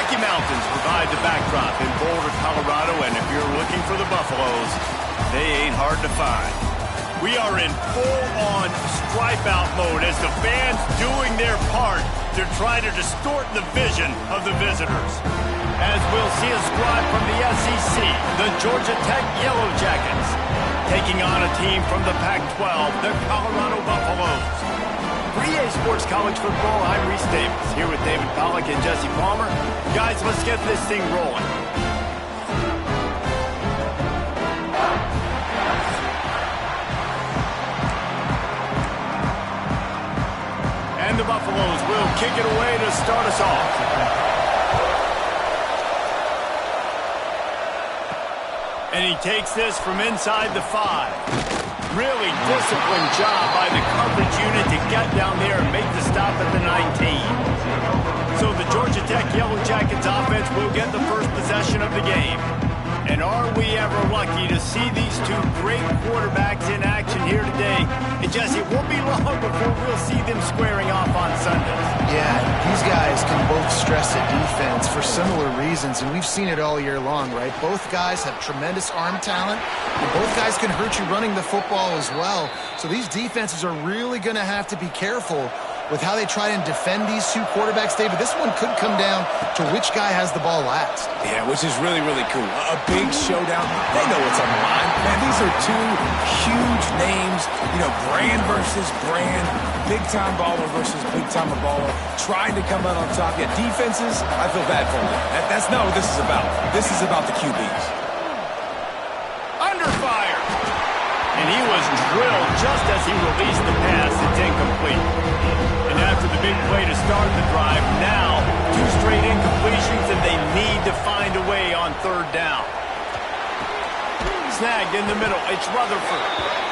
Rocky Mountains provide the backdrop in Boulder, Colorado, and if you're looking for the Buffaloes, they ain't hard to find. We are in full-on stripe-out mode as the fans doing their part to try to distort the vision of the visitors. As we'll see a squad from the SEC, the Georgia Tech Yellow Jackets, taking on a team from the Pac-12, the Colorado Buffaloes. For EA Sports College Football, I'm Reese Davis, here with David Pollack and Jesse Palmer. Guys, let's get this thing rolling. And the Buffaloes will kick it away to start us off. And he takes this from inside the 5. Really disciplined job by the coverage unit to get down there and make the stop at the 19. So the Georgia Tech Yellow Jackets offense will get the first possession of the game. And are we ever lucky to see these two great quarterbacks in action here today? And Jesse, it won't be long before we'll see them squaring off on Sundays. Yeah, these guys can both stress a defense for similar reasons, and we've seen it all year long, right? Both guys have tremendous arm talent, and both guys can hurt you running the football as well. So these defenses are really going to have to be careful with how they try and defend these two quarterbacks, David. This one could come down to which guy has the ball last. Yeah, which is really, really cool. A big showdown. They know what's on the line. Man, these are two huge names. You know, brand versus brand. Big-time baller versus big-time baller. Trying to come out on top. Yeah, defenses, I feel bad for them. That's not what this is about. This is about the QBs. Under fire. And he was drilled just as he released the pass. It's incomplete. And after the big play to start the drive, now 2 straight incompletions, and they need to find a way on 3rd down. Snagged in the middle. It's Rutherford.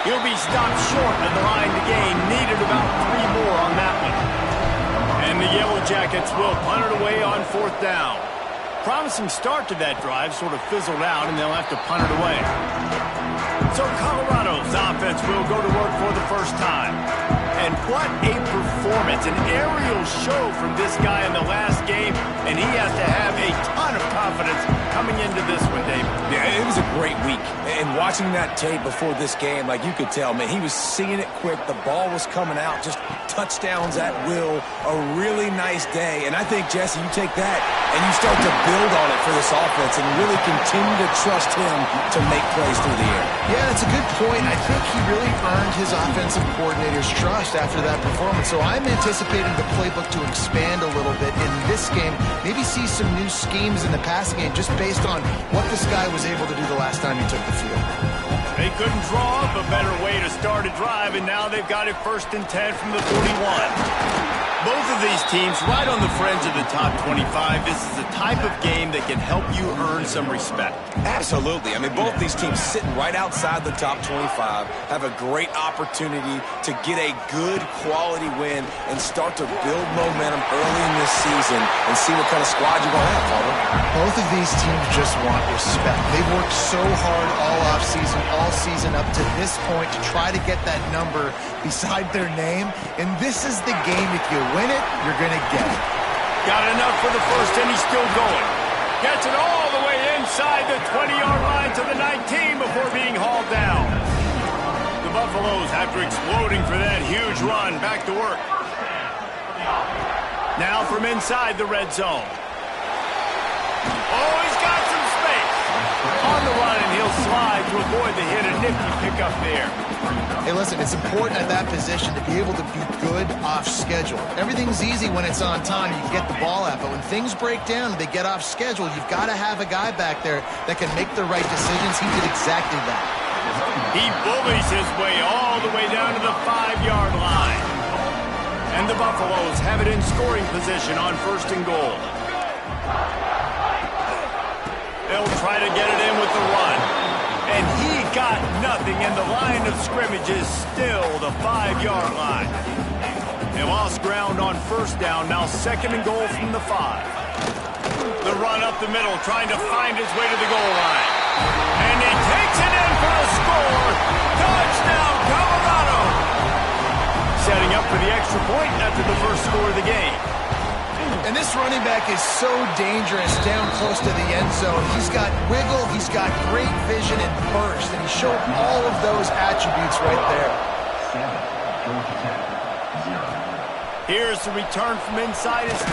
He'll be stopped short of the line to gain. Needed about 3 more on that one. And the Yellow Jackets will punt it away on 4th down. Promising start to that drive, sort of fizzled out, and they'll have to punt it away. So Colorado's offense will go to work for the first time. And what a performance, an aerial show from this guy in the last game, and he has to have a ton of confidence coming into this one, David. Yeah, it was a great week. And watching that tape before this game, like you could tell, man, he was seeing it quick. The ball was coming out, just touchdowns at will. A really nice day. And I think, Jesse, you take that and you start to build on it for this offense and really continue to trust him to make plays through the air. Yeah, that's a good point. I think he really earned his offensive coordinator's trust after that performance. So I'm anticipating the playbook to expand a little bit in this game. Maybe see some new schemes in the passing game just based on what this guy was able to do the last time he took the field. They couldn't draw up a better way to start a drive, and now they've got it 1st and 10 from the 41. Both of these teams right on the fringe of the top 25. This is the type of game that can help you earn some respect. Absolutely. I mean, both these teams sitting right outside the top 25 have a great opportunity to get a good quality win and start to build momentum early in this season and see what kind of squad you're going to have, Palmer. Both of these teams just want respect. They've worked so hard all offseason, all season up to this point to try to get that number beside their name. And this is the game. If you win it, you're going to get it. Got enough for the first, and he's still going. Gets it all the way inside the 20-yard line to the 19 before being hauled down. The Buffaloes, after exploding for that huge run, back to work. Now from inside the red zone. Oh, he's got some space. On the run, and he'll slide to avoid the hit. A nifty pickup there. Hey, listen, it's important at that position to be able to be good off schedule. Everything's easy when it's on time. You can get the ball out. But when things break down and they get off schedule, you've got to have a guy back there that can make the right decisions. He did exactly that. He bullies his way all the way down to the 5-yard line. And the Buffaloes have it in scoring position on 1st and goal. They'll try to get it in with the run. And he got nothing, and the line of scrimmage is still the 5-yard line. They lost ground on 1st down, now 2nd and goal from the 5. The run up the middle, trying to find his way to the goal line. And he takes it in for a score. Touchdown, Colorado! Setting up for the extra point after the first score of the game. And this running back is so dangerous down close to the end zone. He's got wiggle, he's got great vision and burst, and he showed all of those attributes right there. Here's the return from inside his 10.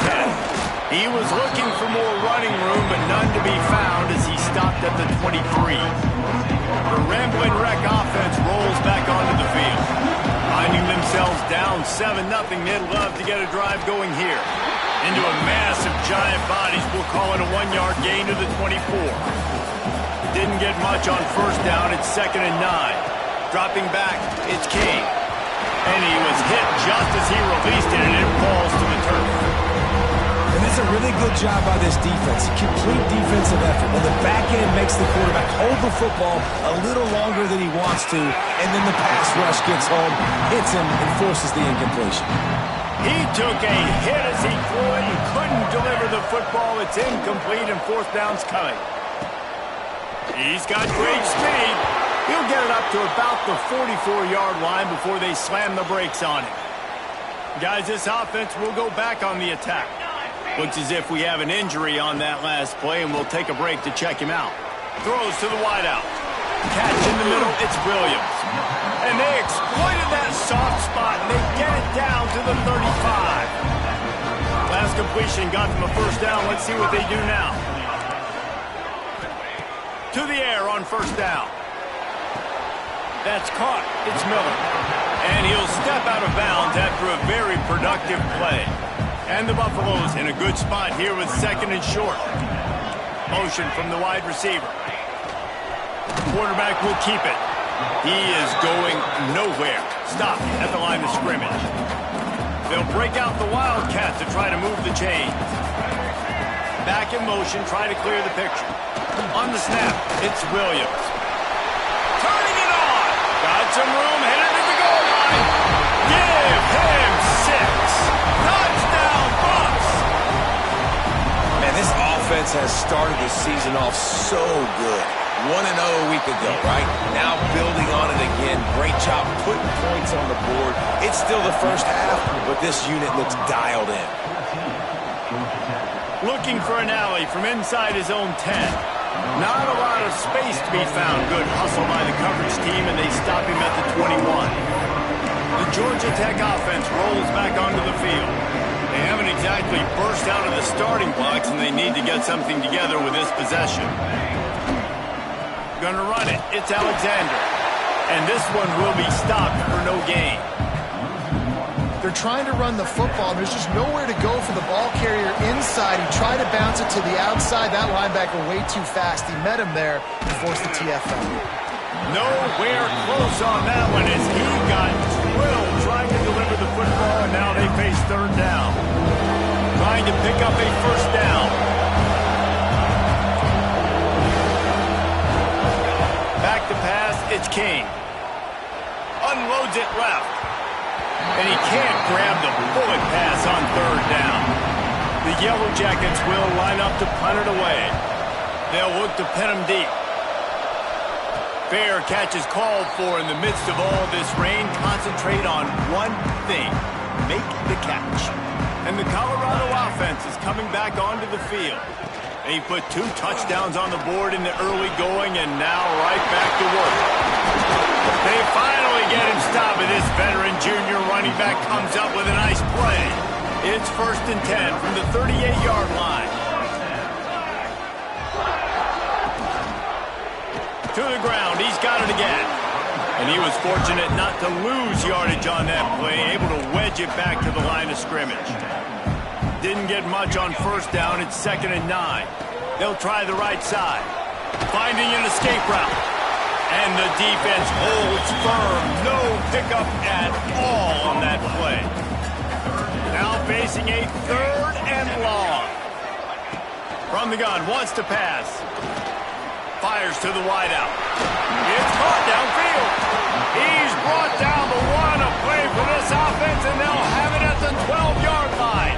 He was looking for more running room, but none to be found as he stopped at the 23. The Rambling Wreck offense rolls back onto the field. Finding themselves down 7-0, they'd love to get a drive going here. Into a mass of giant bodies, we'll call it a 1-yard gain to the 24. Didn't get much on first down, it's 2nd and 9. Dropping back, it's King. And he was hit just as he released it, and it falls to the turf. And it's a really good job by this defense. A complete defensive effort. When the back end makes the quarterback hold the football a little longer than he wants to, and then the pass rush gets home, hits him, and forces the incompletion. He took a hit as he threw it and couldn't deliver the football. It's incomplete, and 4th down's coming. He's got great speed. He'll get it up to about the 44-yard line before they slam the brakes on him. Guys, this offense will go back on the attack. Looks as if we have an injury on that last play, and we'll take a break to check him out. Throws to the wideout. Catch in the middle, it's Williams. And they exploited that soft spot, and they get it down to the 35. Last completion got them a first down. Let's see what they do now. To the air on first down. That's caught. It's Miller. And he'll step out of bounds after a very productive play. And the Buffaloes in a good spot here with 2nd and short. Motion from the wide receiver. Quarterback will keep it. He is going nowhere. Stop at the line of scrimmage. They'll break out the Wildcat to try to move the chains. Back in motion, try to clear the picture. On the snap, it's Williams. Turning it on. Got some room, headed to the goal line. Give him 6. Touchdown, Bucs. Man, this offense has started the season off so good. 1-0 a week ago, right? Now building on it again. Great job putting points on the board. It's still the first half, but this unit looks dialed in. Looking for an alley from inside his own 10. Not a lot of space to be found. Good hustle by the coverage team, and they stop him at the 21. The Georgia Tech offense rolls back onto the field. They haven't exactly burst out of the starting blocks, and they need to get something together with this possession. Gonna run it. It's Alexander. And this one will be stopped for no gain. They're trying to run the football. There's just nowhere to go for the ball carrier inside. He tried to bounce it to the outside. That linebacker way too fast. He met him there and forced the TFL. Nowhere close on that one as he got drilled trying to deliver the football, and now they face 3rd down. Trying to pick up a first down. Back to pass, it's King. Unloads it left. And he can't grab the bullet pass on 3rd down. The Yellow Jackets will line up to punt it away. They'll look to pin him deep. Fair catch is called for in the midst of all this rain. Concentrate on one thing. Make the catch. And the Colorado offense is coming back onto the field. He put 2 touchdowns on the board in the early going, and now right back to work. They finally get him stopped, and this veteran junior running back comes up with a nice play. It's 1st and 10 from the 38-yard line. To the ground, he's got it again. And he was fortunate not to lose yardage on that play, able to wedge it back to the line of scrimmage. Didn't get much on first down. It's 2nd and 9. They'll try the right side. Finding an escape route. And the defense holds firm. No pickup at all on that play. Now facing a 3rd and long. From the gun, wants to pass. Fires to the wideout. It's caught downfield. He's brought down the one. A play for this offense, and they'll have it at the 12-yard line.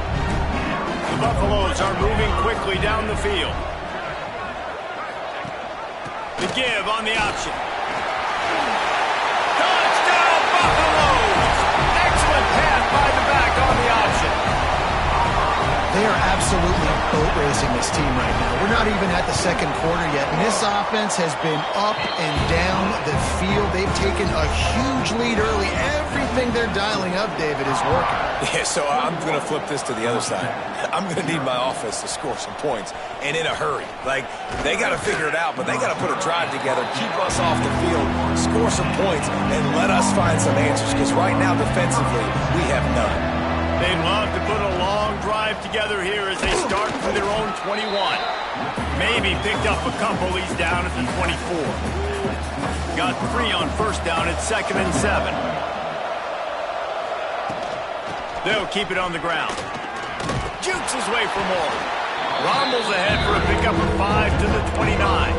The Buffaloes are moving quickly down the field. The give on the option. Touchdown, Buffaloes! Excellent pass by the back on the option. They are absolutely boat racing this team right now. We're not even at the second quarter yet, and this offense has been up and down the field. They've taken a huge lead early. Everything they're dialing up, David, is working. Yeah, so I'm going to flip this to the other side. I'm going to need my offense to score some points, and in a hurry. Like, they got to figure it out, but they got to put a drive together, keep us off the field, score some points, and let us find some answers, because right now, defensively, we have none. They'd love to put a long drive together here as they start from their own 21. Maybe picked up a couple. He's down at the 24. Got 3 on first down at 2nd and 7. They'll keep it on the ground. Jukes his way for more. Rommel's ahead for a pickup of 5 to the 29.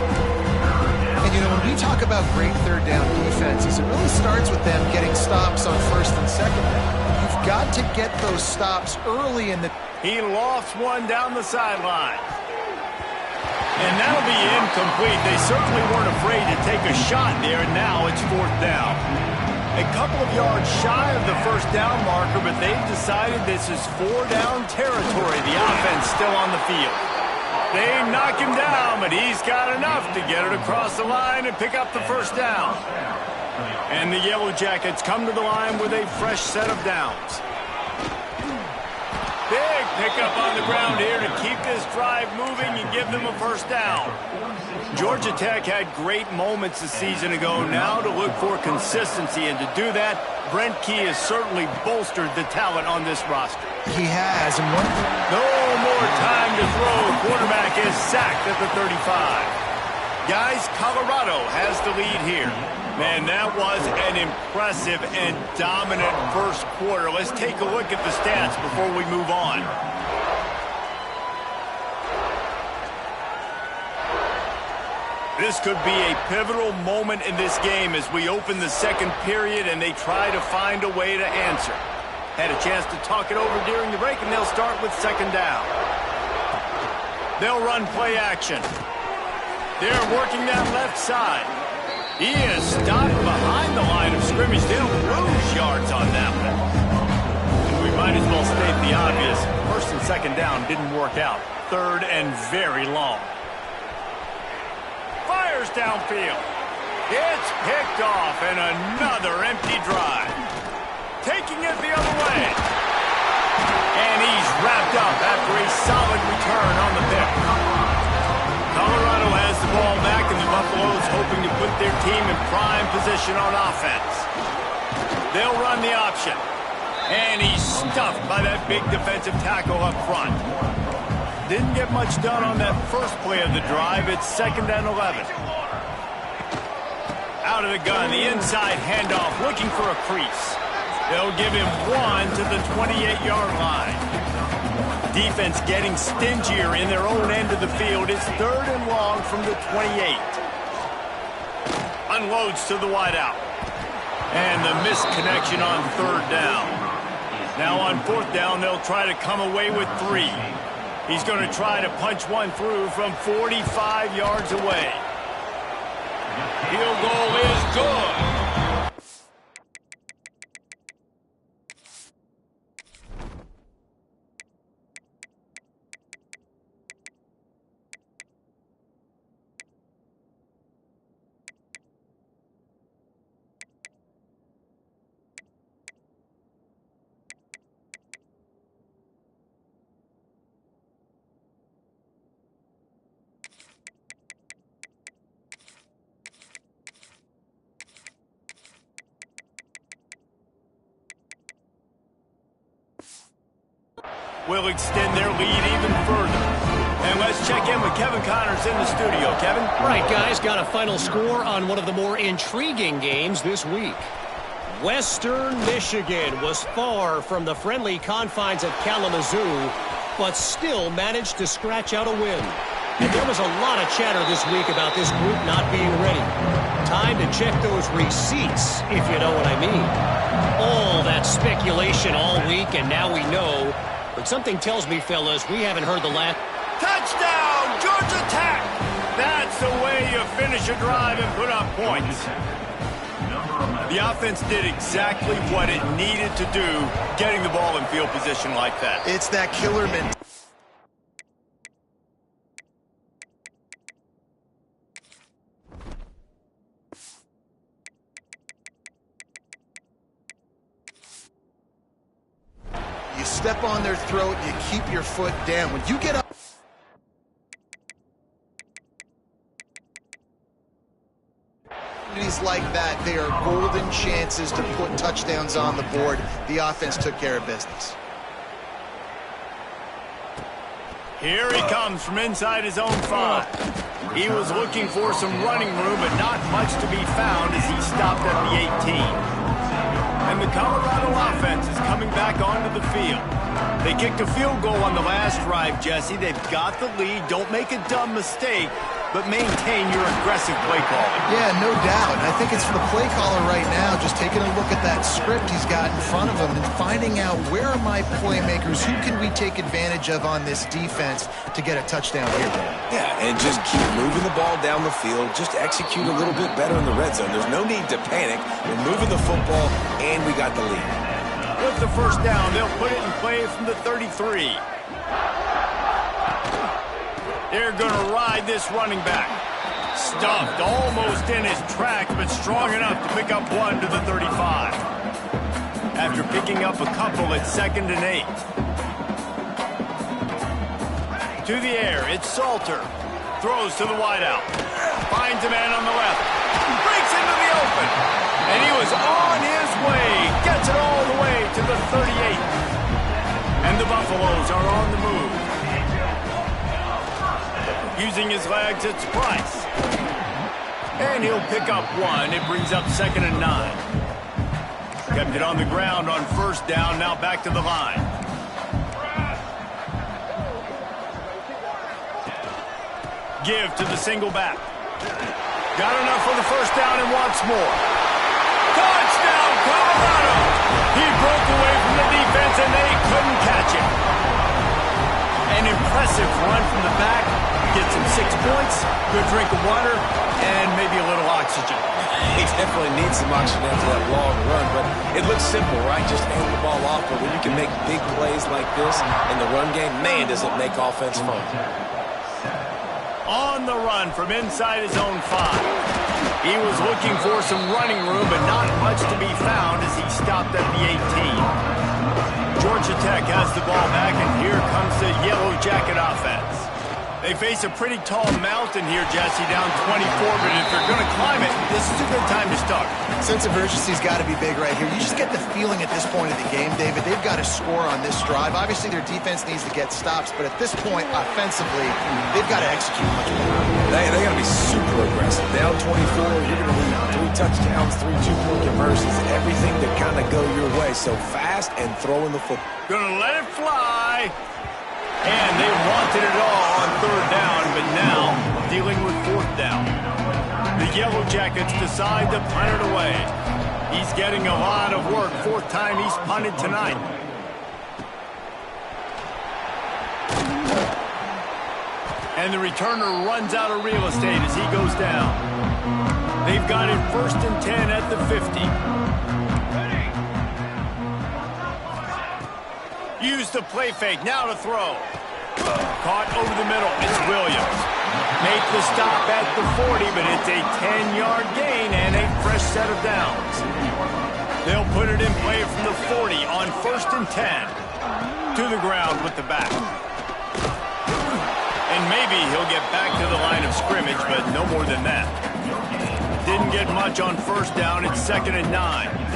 And, you know, when we talk about great third down defenses, it really starts with them getting stops on first and second down. You've got to get those stops early in the... He lofts one down the sideline. And that'll be incomplete. They certainly weren't afraid to take a shot there, and now it's 4th down. A couple of yards shy of the first down marker, but they've decided this is 4-down territory. The offense still on the field. They knock him down, but he's got enough to get it across the line and pick up the first down. And the Yellow Jackets come to the line with a fresh set of downs. Big pickup on the ground here to keep this drive moving and give them a first down. Georgia Tech had great moments a season ago. Now to look for consistency, and to do that, Brent Key has certainly bolstered the talent on this roster. He has. And one... No more time to throw. Quarterback is sacked at the 35. Guys, Colorado has the lead here. Man, that was an impressive and dominant first quarter. Let's take a look at the stats before we move on. This could be a pivotal moment in this game as we open the second period and they try to find a way to answer. Had a chance to talk it over during the break, and they'll start with 2nd down. They'll run play action. They're working that left side. He is stopped behind the line of scrimmage. They'll lose yards on that one. And we might as well state the obvious. 1st and 2nd down didn't work out. 3rd and very long. Fires downfield. It's picked off, and another empty drive. Taking it the other way. And he's wrapped up after a solid return on the pick. Colorado has the ball back, and the Buffaloes hoping to put their team in prime position on offense. They'll run the option. And he's stuffed by that big defensive tackle up front. Didn't get much done on that first play of the drive. It's 2nd and 11. Out of the gun, the inside handoff, looking for a crease. They'll give him 1 to the 28-yard line. Defense getting stingier in their own end of the field. It's 3rd and long from the 28. Unloads to the wideout. And the missed connection on 3rd down. Now on 4th down, they'll try to come away with 3. He's going to try to punch one through from 45 yards away. Field goal is good. Will extend their lead even further. And let's check in with Kevin Connors in the studio. Kevin? Right, guys, got a final score on one of the more intriguing games this week. Western Michigan was far from the friendly confines of Kalamazoo, but still managed to scratch out a win. And there was a lot of chatter this week about this group not being ready. Time to check those receipts, if you know what I mean. All that speculation all week, and now we know. But something tells me, fellas, we haven't heard the last... Touchdown, Georgia Tech! That's the way you finish a drive and put up points. The offense did exactly what it needed to do, getting the ball in field position like that. It's that killer mentality. You step on their throat, you keep your foot down. When you get up like that, they are golden chances to put touchdowns on the board. The offense took care of business. Here he comes from inside his own 5. He was looking for some running room, but not much to be found as he stopped at the 18. And the Colorado offense is coming back onto the field. They kicked a field goal on the last drive, Jesse. They've got the lead. Don't make a dumb mistake, but maintain your aggressive play calling. Yeah, no doubt. I think it's for the play caller right now, just taking a look at that script he's got in front of him and finding out where are my playmakers, who can we take advantage of on this defense to get a touchdown here. Yeah, and just keep moving the ball down the field. Just execute a little bit better in the red zone. There's no need to panic. We're moving the football, and we got the lead. With the first down, they'll put it in play from the 33. They're going to ride this running back. Stuffed almost in his track, but strong enough to pick up 1 to the 35. After picking up a couple at 2nd and 8. To the air, it's Salter. Throws to the wideout. Finds a man on the left. Breaks into the open. And he was on his way. Gets it all the way to the 38. And the Buffaloes are on the move. Using his legs, it's Price. And he'll pick up 1. It brings up 2nd and 9. Kept it on the ground on first down. Now back to the line. Give to the single back. Got enough for the first down and wants more. Touchdown, Colorado! He broke away from the defense and they couldn't catch him. An impressive run from the back. Gets him 6 points, good drink of water, and maybe a little oxygen. He definitely needs some oxygen after that long run, but it looks simple, right? Just hand the ball off, but when you can make big plays like this in the run game, man, does it make offense fun. On the run from inside his own 5. He was looking for some running room, but not much to be found as he stopped at the 18. Georgia Tech has the ball back, and here comes the Yellow Jacket offense. They face a pretty tall mountain here, Jesse, down 24, but if they're going to climb it, this is a good time to start. Sense of urgency's got to be big right here. You just get the feeling at this point of the game, David, they've got to score on this drive. Obviously, their defense needs to get stops, but at this point, offensively, they've got to execute much better. They got to be super aggressive. Down 24, you're going to need 3 touchdowns, 3 two-point conversions, everything to kind of go your way. So fast and throwing the football. Going to let it fly. And they wanted it all on 3rd down, but now dealing with 4th down. The Yellow Jackets decide to punt it away. He's getting a lot of work. 4th time he's punted tonight. And the returner runs out of real estate as he goes down. They've got it 1st and 10 at the 50. Use the play fake, now to throw. Caught over the middle, it's Williams. Make the stop at the 40, but it's a 10-yard gain and a fresh set of downs. They'll put it in play from the 40 on 1st and 10. To the ground with the back. And maybe he'll get back to the line of scrimmage, but no more than that. Didn't get much on 1st down, it's 2nd and 9.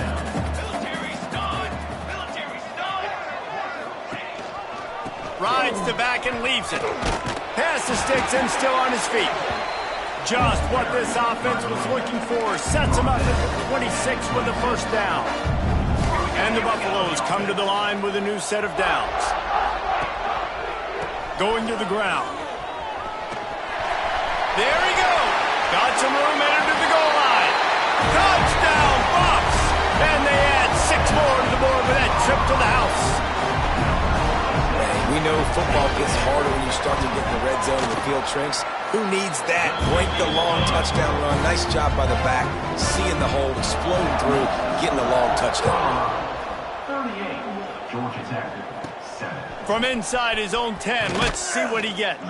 Rides the back and leaves it. Pass the sticks and still on his feet. Just what this offense was looking for. Sets him up at the 26 with the first down. And the Buffaloes come to the line with a new set of downs. Going to the ground. There he goes. Got some room, entered to the goal line. Touchdown, Buffs! And they add 6 more to the board with that trip to the house. We know football gets harder when you start to get in the red zone and the field shrinks. Who needs that? Break the long touchdown run. Nice job by the back. Seeing the hole, exploding through, getting a long touchdown. 38, Georgia Tech, 7. From inside his own 10, let's see what he gets.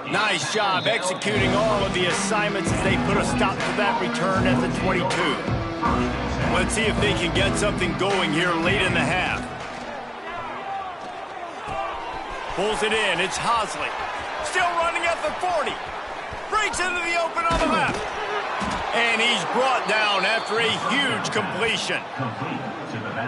Nice job executing all of the assignments as they put a stop to that return at the 22. Let's see if they can get something going here late in the half. Pulls it in. It's Hosley. Still running at the 40. Breaks into the open on the left. And he's brought down after a huge completion.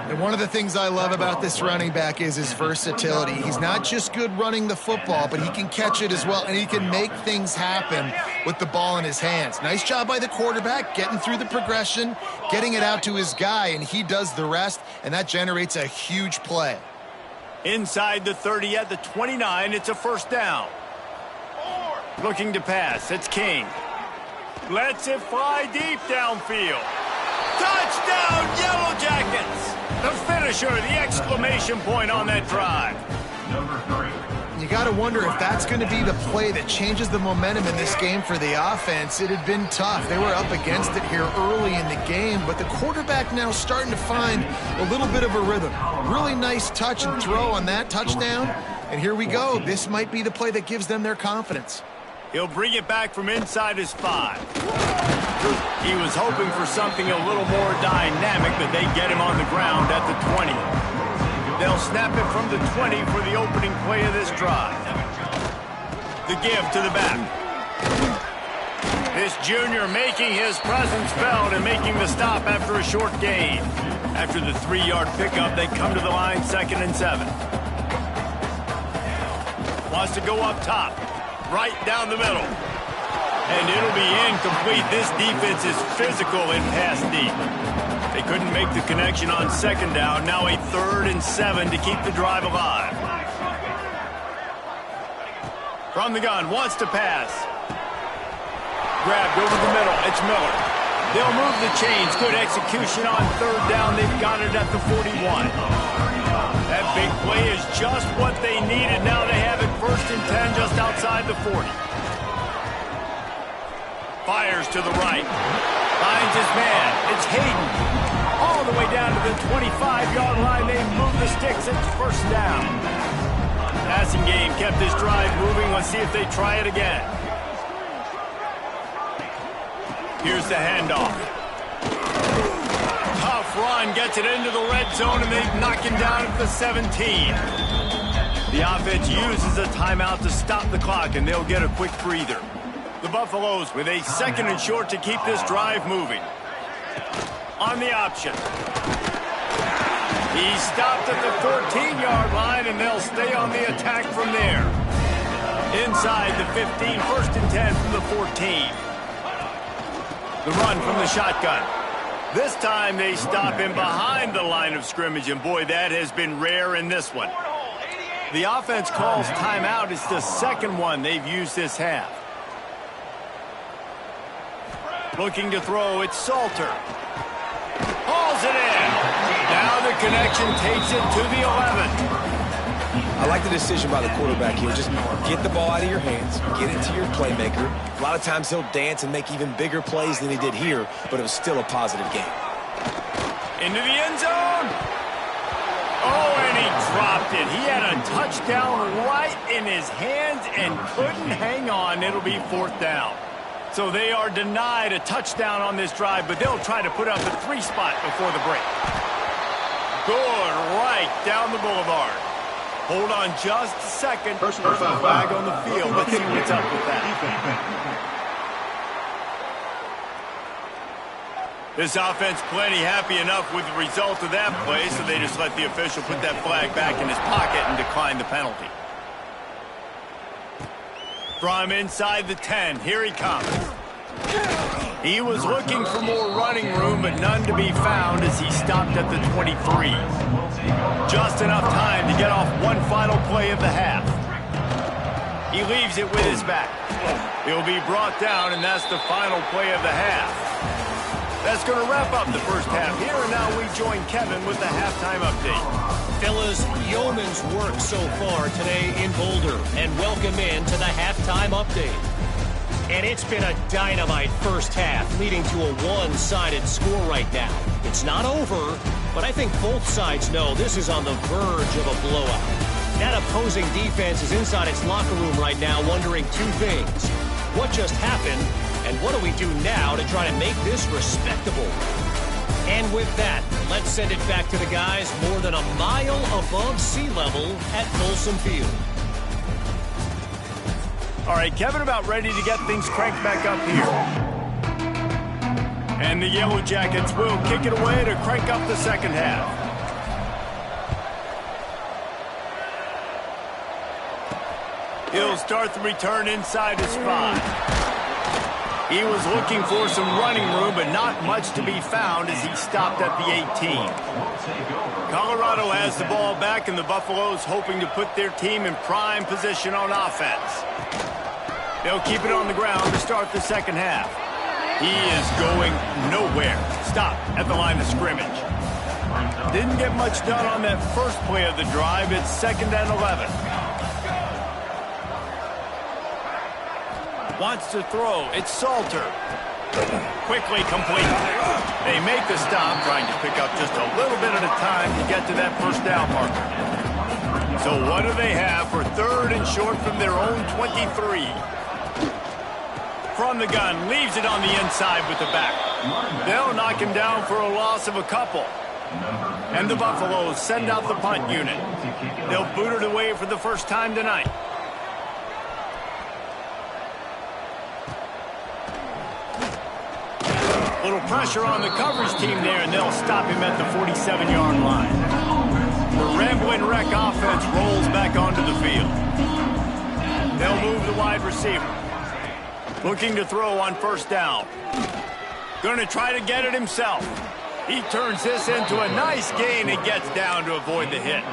And one of the things I love about this running back is his versatility. He's not just good running the football, but he can catch it as well, and he can make things happen with the ball in his hands. Nice job by the quarterback, getting through the progression, getting it out to his guy, and he does the rest, and that generates a huge play. Inside the 30 at the 29, it's a first down. Looking to pass, it's King. Lets it fly deep downfield. Touchdown, Yellow Jackets! The finisher, the exclamation point on that drive. Number 3. You got to wonder if that's going to be the play that changes the momentum in this game for the offense. It had been tough. They were up against it here early in the game, but the quarterback now starting to find a little bit of a rhythm. Really nice touch and throw on that touchdown. And here we go. This might be the play that gives them their confidence. He'll bring it back from inside his 5. He was hoping for something a little more dynamic, but they get him on the ground at the 20. They'll snap it from the 20 for the opening play of this drive. The give to the back. This junior making his presence felt and making the stop after a short gain. After the 3-yard pickup, they come to the line 2nd and 7. Wants to go up top. Right down the middle. And it'll be incomplete. This defense is physical in pass deep. They couldn't make the connection on 2nd down. Now a 3rd and 7 to keep the drive alive. From the gun, wants to pass. Grabbed over the middle. It's Miller. They'll move the chains. Good execution on 3rd down. They've got it at the 41. That big play is just what they needed. Now they have it 1st and 10 just outside the 40. Fires to the right. Finds his man. It's Hayden. All the way down to the 25-yard line. They move the sticks. It's 1st down. Passing game kept this drive moving. Let's see if they try it again. Here's the handoff. Tough run, gets it into the red zone, and they knock him down at the 17. The offense uses a timeout to stop the clock, and they'll get a quick breather. The Buffaloes with a 2nd and short to keep this drive moving. On the option. He stopped at the 14-yard line, and they'll stay on the attack from there. Inside the 15, 1st and 10 from the 14. The run from the shotgun. This time they stop him behind the line of scrimmage, and boy, that has been rare in this one. The offense calls timeout. It's the 2nd one they've used this half. Looking to throw, it's Salter. Hauls it in. Now the connection takes it to the 11. I like the decision by the quarterback here. Just get the ball out of your hands, get it to your playmaker. A lot of times he'll dance and make even bigger plays than he did here, but it was still a positive game. Into the end zone. Oh, and he dropped it. He had a touchdown right in his hands and couldn't hang on. It'll be 4th down. So they are denied a touchdown on this drive, but they'll try to put up the 3 spot before the break. Good right down the boulevard. Hold on just a second. Personal flag on the field. Let's see what's up with that. This offense plenty happy enough with the result of that play, so they just let the official put that flag back in his pocket and decline the penalty. From inside the 10, here he comes. He was looking for more running room, but none to be found as he stopped at the 23. Just enough time to get off one final play of the half. He leaves it with his back. He'll be brought down, and that's the final play of the half. That's going to wrap up the first half here, and now we join Kevin with the halftime update. Fellas, yeoman's work so far today in Boulder, and welcome in to the halftime update. And it's been a dynamite first half, leading to a one-sided score right now. It's not over, but I think both sides know this is on the verge of a blowout. That opposing defense is inside its locker room right now wondering 2 things. What just happened, and what do we do now to try to make this respectable? And with that, let's send it back to the guys more than a mile above sea level at Folsom Field. All right, Kevin about ready to get things cranked back up here. And the Yellow Jackets will kick it away to crank up the second half. He'll start the return inside his 5. He was looking for some running room, but not much to be found as he stopped at the 18. Colorado has the ball back, and the Buffaloes hoping to put their team in prime position on offense. They'll keep it on the ground to start the second half. He is going nowhere. Stop at the line of scrimmage. Didn't get much done on that first play of the drive. It's 2nd and 11. Wants to throw. It's Salter. Quickly complete. They make the stop, trying to pick up just a little bit at a time to get to that first down marker. So what do they have for 3rd and short from their own 23? From the gun, leaves it on the inside with the back. They'll knock him down for a loss of a couple. And the Buffaloes send out the punt unit. They'll boot it away for the first time tonight. Little pressure on the coverage team there, and they'll stop him at the 47-yard line. The Rambling Wreck offense rolls back onto the field. They'll move the wide receiver. Looking to throw on first down. Going to try to get it himself. He turns this into a nice gain and gets down to avoid the hit.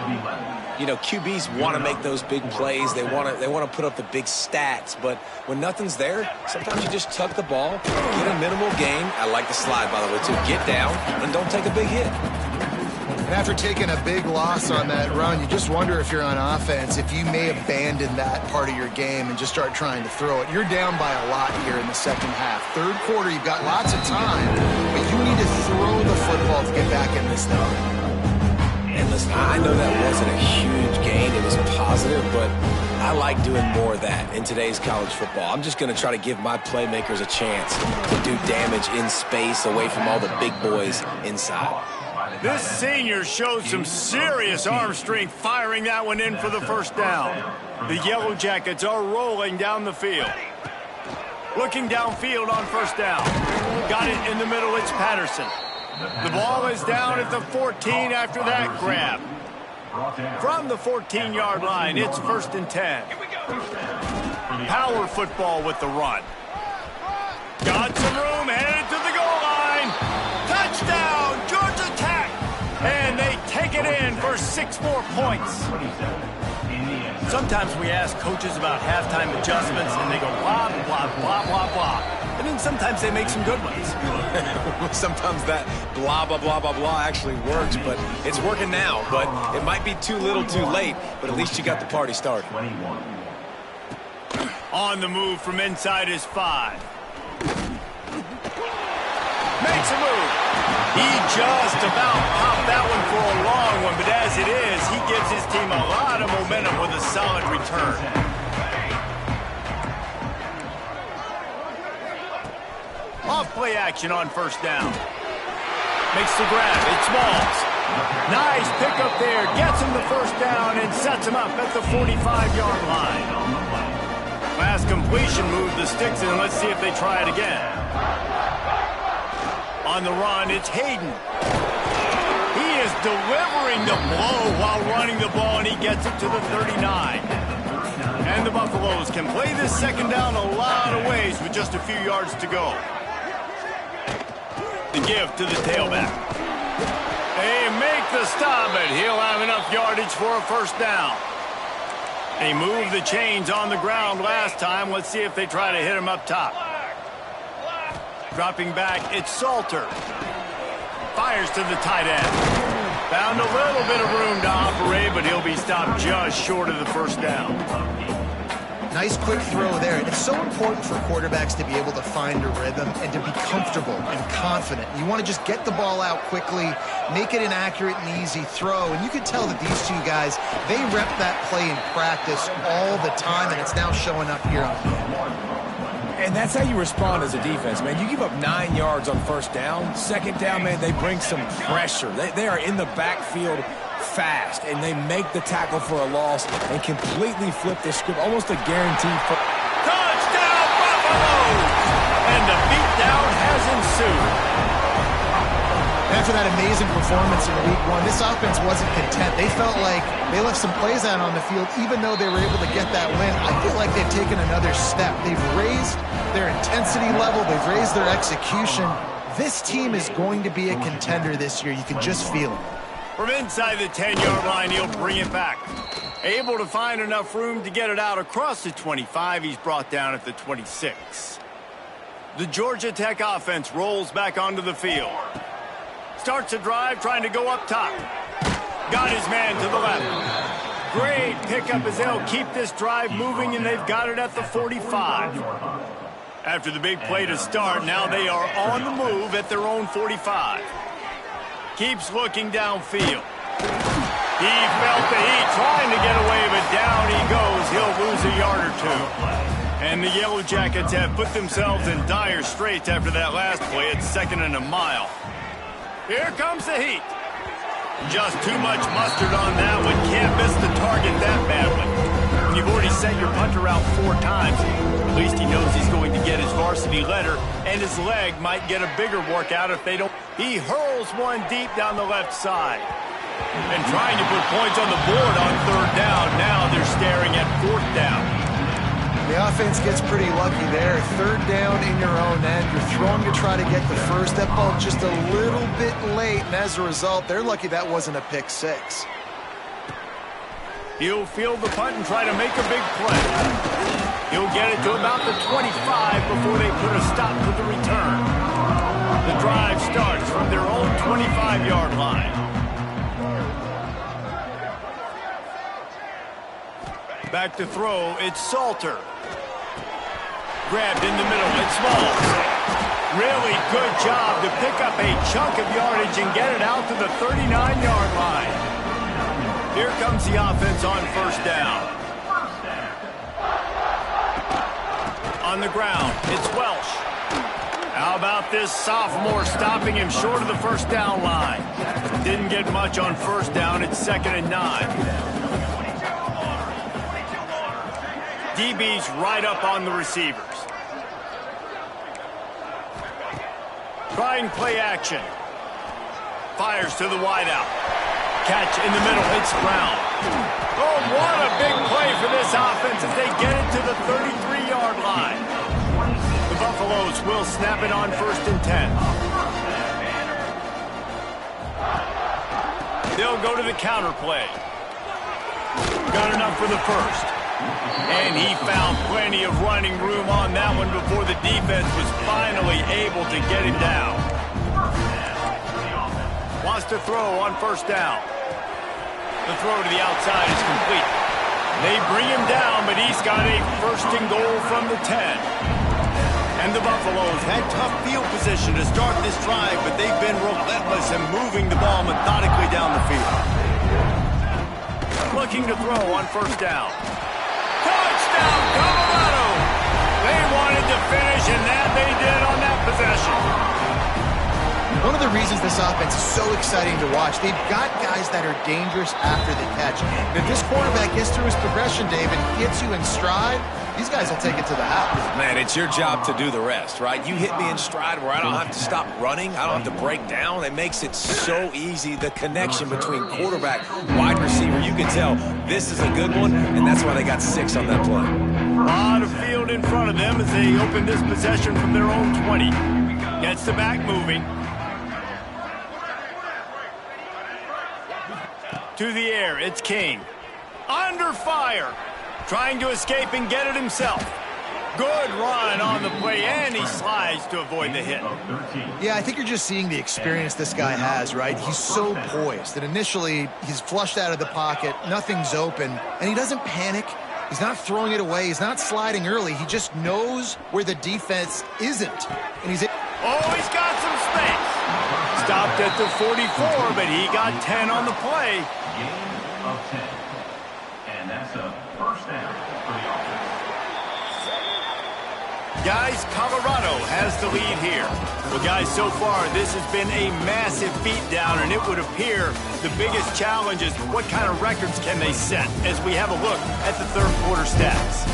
You know, QBs want to make those big plays. They want to put up the big stats. But when nothing's there, sometimes you just tuck the ball, get a minimal gain. I like the slide, by the way, too. Get down and don't take a big hit. And after taking a big loss on that run, you just wonder if you're on offense, if you may abandon that part of your game and just start trying to throw it. You're down by a lot here in the second half. Third quarter, you've got lots of time, but you need to throw the football to get back in this thing. And listen, I know that wasn't a huge gain. It was positive, but I like doing more of that in today's college football. I'm just going to try to give my playmakers a chance to do damage in space away from all the big boys inside. This senior showed some serious arm strength firing that one in for the first down. The Yellow Jackets are rolling down the field. Looking downfield on first down. Got it in the middle, it's Patterson. The ball is down at the 14 after that grab. From the 14-yard line, it's 1st and 10. Power football with the run. Got some room, headed to the goal line. Touchdown, Georgia Tech. And they take it in for 6 more points. Sometimes we ask coaches about halftime adjustments, and they go blah, blah, blah, blah, blah. And then sometimes they make some good ones. Sometimes that blah, blah, blah, blah, blah actually works, but it's working now. But it might be too little too late, but at least you got the party started. On the move from inside his 5. Makes a move. He just about popped that one for a long one, but as it is, he gives his team a lot of momentum with a solid return. Off play action on first down. Makes the grab. It's Smalls. Nice pickup there. Gets him the first down and sets him up at the 45-yard line. Last completion moved the sticks in. Let's see if they try it again. On the run, it's Hayden. He is delivering the blow while running the ball, and he gets it to the 39. And the Buffaloes can play this second down a lot of ways with just a few yards to go. The give to the tailback. They make the stop, but he'll have enough yardage for a first down. They moved the chains on the ground last time. Let's see if they try to hit him up top. Dropping back, it's Salter. Fires to the tight end. Found a little bit of room to operate, but he'll be stopped just short of the first down. Nice quick throw there. It's so important for quarterbacks to be able to find a rhythm and to be comfortable and confident. You want to just get the ball out quickly, make it an accurate and easy throw. And you can tell that these two guys, they rep that play in practice all the time, and it's now showing up here on the end. And that's how you respond as a defense, man. You give up 9 yards on first down. Second down, man, they bring some pressure. They are in the backfield fast, and they make the tackle for a loss and completely flip the script. Almost a guaranteed. and the beatdown has ensued. After that amazing performance in Week 1, this offense wasn't content. They felt like they left some plays out on the field, even though they were able to get that win. I feel like they've taken another step. They've raised their intensity level. They've raised their execution. This team is going to be a contender this year. You can just feel it. From inside the 10-yard line, he'll bring it back. Able to find enough room to get it out across the 25. He's brought down at the 26. The Georgia Tech offense rolls back onto the field. Starts a drive trying to go up top. Got his man to the left. Great pickup as they'll keep this drive moving, and they've got it at the 45. After the big play to start, now they are on the move at their own 45. Keeps looking downfield. He felt the heat trying to get away, but down he goes. He'll lose a yard or two. And the Yellow Jackets have put themselves in dire straits after that last play. It's 2nd and a mile. Here comes the heat. Just too much mustard on that one. Can't miss the target that badly. When you've already sent your punter out 4 times, at least he knows he's going to get his varsity letter, and his leg might get a bigger workout if they don't. He hurls one deep down the left side. And trying to put points on the board on 3rd down. Now they're staring at 4th down. The offense gets pretty lucky there. 3rd down in your own end. You're throwing to try to get the first. That ball just a little bit late, and as a result, they're lucky that wasn't a pick 6. He'll field the punt and try to make a big play. He'll get it to about the 25 before they put a stop to the return. The drive starts from their own 25-yard line. Back to throw, it's Salter. Grabbed in the middle, it's Smalls. Really good job to pick up a chunk of yardage and get it out to the 39-yard line. Here comes the offense on 1st down. On the ground, it's Welsh. How about this sophomore stopping him short of the 1st down line? Didn't get much on 1st down, it's 2nd and 9. DB's right up on the receivers. Trying play action. Fires to the wideout. Catch in the middle. It's Brown. Oh, what a big play for this offense as they get it to the 33-yard line. The Buffaloes will snap it on 1st and 10. They'll go to the counter play. Got enough for the first. And he found plenty of running room on that one before the defense was finally able to get him down. Wants to throw on 1st down. The throw to the outside is complete. They bring him down, but he's got a 1st and goal from the 10. And the Buffaloes had tough field position to start this drive, but they've been relentless in moving the ball methodically down the field. Looking to throw on 1st down. Touchdown, Colorado! They wanted to finish, and that they did on that possession. One of the reasons this offense is so exciting to watch, they've got guys that are dangerous after the catch. And if this quarterback gets through his progression, David, gets you in stride, these guys will take it to the house. Man, it's your job to do the rest, right? You hit me in stride where I don't have to stop running. I don't have to break down. It makes it so easy. The connection between quarterback, wide receiver, you can tell this is a good one, and that's why they got 6 on that play. A lot of field in front of them as they open this possession from their own 20. Gets the back moving. To the air, it's King. Under fire. Trying to escape and get it himself. Good run on the play, and he slides to avoid the hit. Yeah, I think you're just seeing the experience this guy has, right? He's so poised that initially he's flushed out of the pocket, nothing's open, and he doesn't panic. He's not throwing it away. He's not sliding early. He just knows where the defense isn't. And he's got some space. Stopped at the 44, but he got 10 on the play. Gain of 10. And that's a 1st down for the offense. Guys, Colorado has the lead here. Well, guys, so far this has been a massive beatdown, and it would appear the biggest challenge is what kind of records can they set as we have a look at the 3rd quarter stats.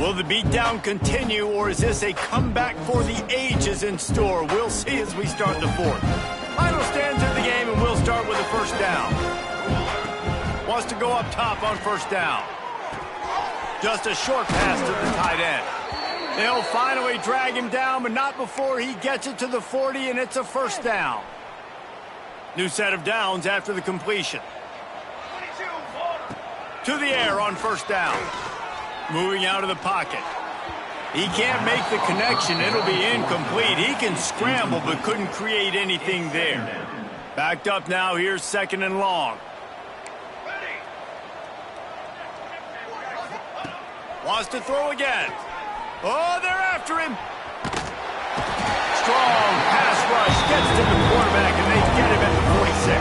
Will the beatdown continue, or is this a comeback for the ages in store? We'll see as we start the fourth. Final stanza of the game, and we'll start with the first down. Wants to go up top on first down. Just a short pass to the tight end. They'll finally drag him down, but not before he gets it to the 40, and it's a first down. New set of downs after the completion. To the air on first down. Moving out of the pocket. He can't make the connection. It'll be incomplete. He can scramble, but couldn't create anything there. Backed up now. Here's second and long. Wants to throw again. Oh, they're after him. Strong pass rush. Gets to the quarterback, and they get him at the 46.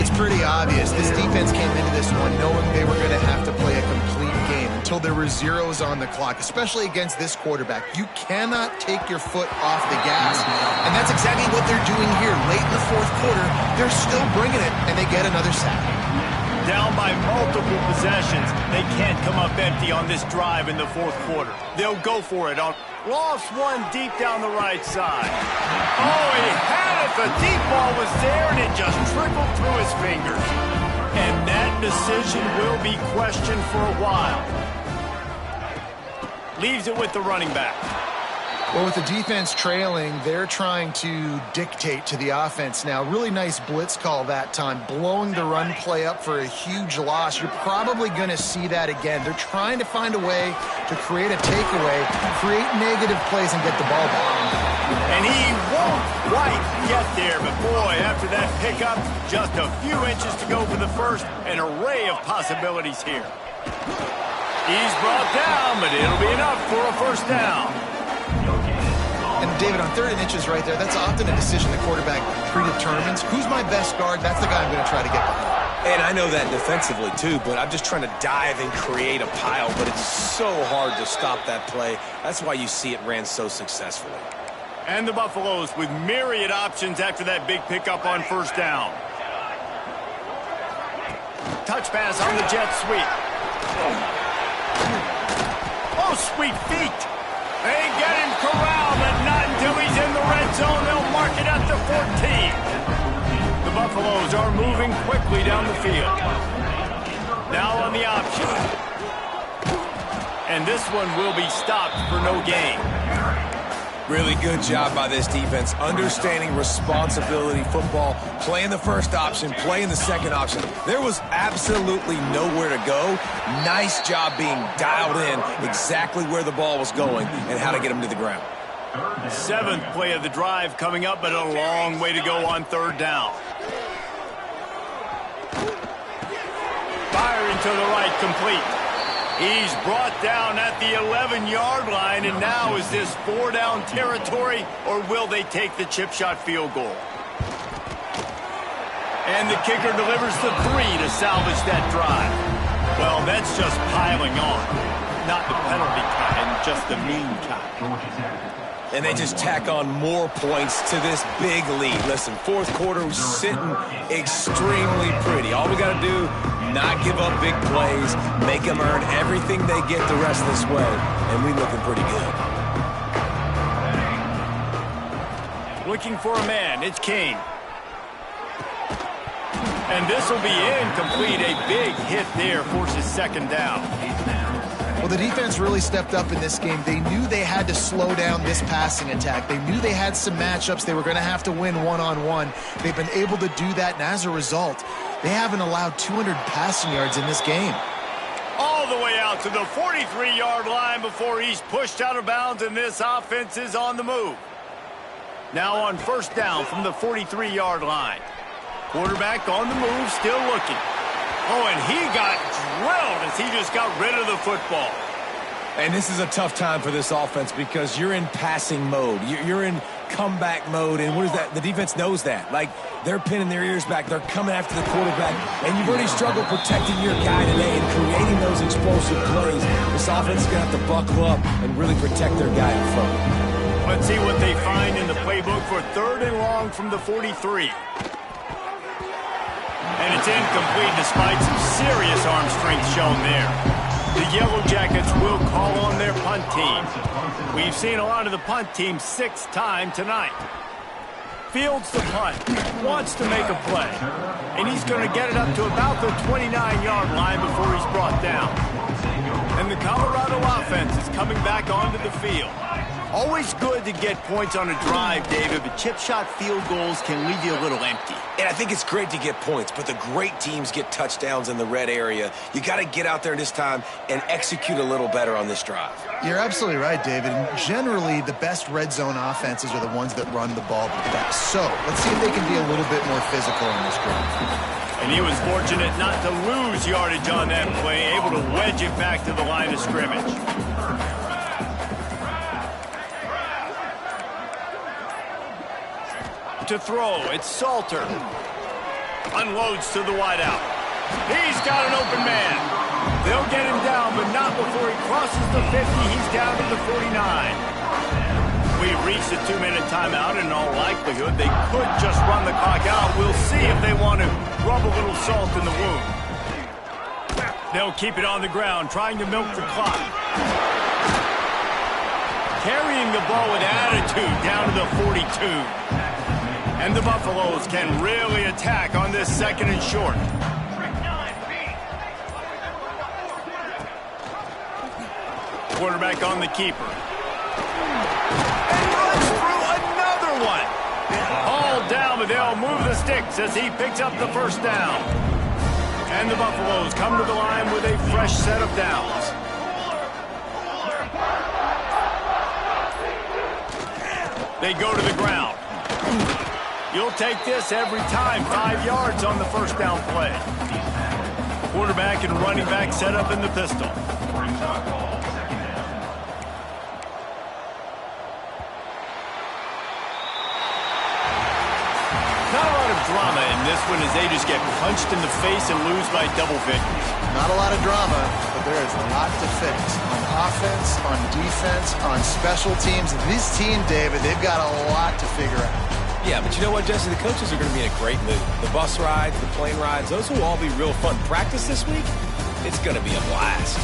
It's pretty obvious. This defense came into this one knowing they were going to have to play a complete game until there were zeros on the clock, especially against this quarterback. You cannot take your foot off the gas. And that's exactly what they're doing here. Late in the fourth quarter, they're still bringing it, and they get another sack. Down by multiple possessions. They can't come up empty on this drive in the fourth quarter. They'll go for it on. Lost one deep down the right side. Oh, he had it. The deep ball was there, and it just trickled through his fingers. And that decision will be questioned for a while. Leaves it with the running back. Well, with the defense trailing, they're trying to dictate to the offense now. Really nice blitz call that time, blowing the run play up for a huge loss. You're probably going to see that again. They're trying to find a way to create a takeaway, create negative plays, and get the ball back. And he won't quite get there, but boy, after that pickup, just a few inches to go for the first. An array of possibilities here. He's brought down, but it'll be enough for a first down. And David, on 3rd and inches right there, that's often a decision the quarterback predetermines. Who's my best guard? That's the guy I'm going to try to get behind. And I know that defensively too, but I'm just trying to dive and create a pile, but it's so hard to stop that play. That's why you see it ran so successfully. And the Buffaloes with myriad options after that big pickup on first down. Touch pass on the jet sweep. Oh, sweet feet. They get him corralled, but not until he's in the red zone. They'll mark it at the 14. The Buffaloes are moving quickly down the field. Now on the option. And this one will be stopped for no gain. Really good job by this defense, understanding responsibility football, playing the first option, playing the second option. There was absolutely nowhere to go. Nice job being dialed in exactly where the ball was going and how to get him to the ground. 7th play of the drive coming up, but a long way to go on 3rd down. Firing to the right, complete. He's brought down at the 11-yard line, and now is this 4-down territory, or will they take the chip shot field goal? And the kicker delivers the 3 to salvage that drive. Well, that's just piling on. Not the penalty kind, just the mean kind. And they just tack on more points to this big lead. Listen, fourth quarter was sitting extremely pretty. All we got to do, not give up big plays, make them earn everything they get the rest of this way, and we looking pretty good. Looking for a man, it's Kane. And this will be incomplete. A big hit there forces 2nd down. Well, the defense really stepped up in this game. They knew they had to slow down this passing attack. They knew they had some matchups they were going to have to win one-on-one. They've been able to do that, and as a result, they haven't allowed 200 passing yards in this game. All the way out to the 43-yard line before he's pushed out of bounds, and this offense is on the move. Now on first down from the 43-yard line. Quarterback on the move, still looking. Oh, and he got drilled as he just got rid of the football. And this is a tough time for this offense because you're in passing mode. You're in comeback mode, and what is that? The defense knows that. Like, they're pinning their ears back. They're coming after the quarterback, and you've already struggled protecting your guy today and creating those explosive plays. This offense is going to have to buckle up and really protect their guy in front. Let's see what they find in the playbook for 3rd and long from the 43. And it's incomplete despite some serious arm strength shown there. The Yellow Jackets will call on their punt team. We've seen a lot of the punt team 6 times tonight. Fields the punt, wants to make a play, and he's going to get it up to about the 29-yard line before he's brought down. And the Colorado offense is coming back onto the field. Always good to get points on a drive, David, but chip shot field goals can leave you a little empty. And I think it's great to get points, but the great teams get touchdowns in the red area. You got to get out there this time and execute a little better on this drive. You're absolutely right, David. And generally, the best red zone offenses are the ones that run the ball the best. So let's see if they can be a little bit more physical in this drive. And he was fortunate not to lose yardage on that play, able to wedge it back to the line of scrimmage. To throw, it's Salter. Unloads to the wideout. He's got an open man. They'll get him down, but not before he crosses the 50. He's down to the 49. We've reached a 2-minute timeout, and in all likelihood, they could just run the clock out. We'll see if they want to rub a little salt in the wound. They'll keep it on the ground, trying to milk the clock. Carrying the ball with attitude down to the 42. And the Buffaloes can really attack on this 2nd and short. Quarterback on the keeper. And runs through another one. All down, but they'll move the sticks as he picks up the first down. And the Buffaloes come to the line with a fresh set of downs. They go to the ground. You'll take this every time. 5 yards on the first down play. Quarterback and running back set up in the pistol. Not a lot of drama in this one as they just get punched in the face and lose by double figures. Not a lot of drama, but there is a lot to fix. On offense, on defense, on special teams. This team, David, they've got a lot to figure out. Yeah, but you know what, Jesse? The coaches are going to be in a great mood. The bus rides, the plane rides, those will all be real fun. Practice this week, it's going to be a blast.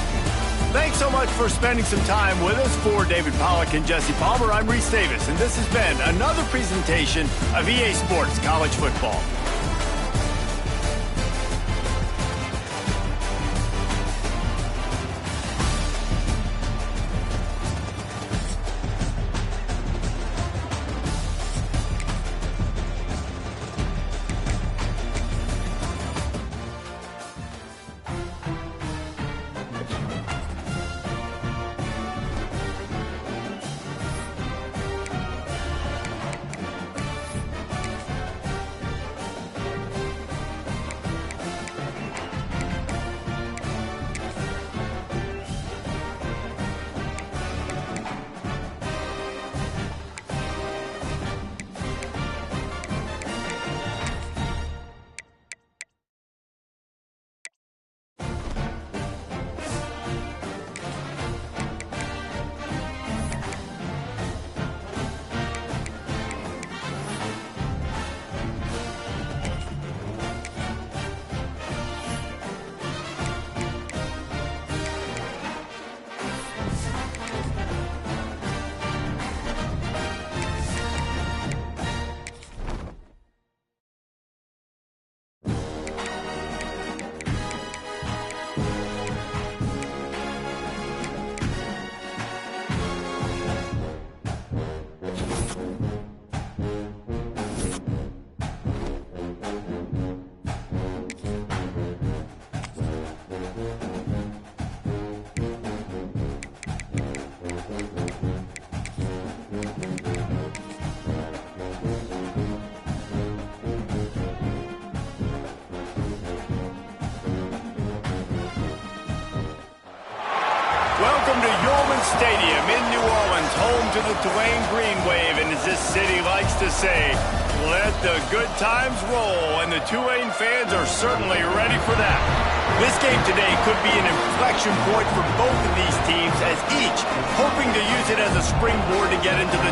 Thanks so much for spending some time with us. For David Pollack and Jesse Palmer, I'm Reese Davis, and this has been another presentation of EA Sports College Football. Welcome to Yulman Stadium in New Orleans, home to the Tulane Green Wave, and as this city likes to say, let the good times roll, and the Tulane fans are certainly ready for that. This game today could be an inflection point for both of these teams, as each hoping to use it as a springboard to get into the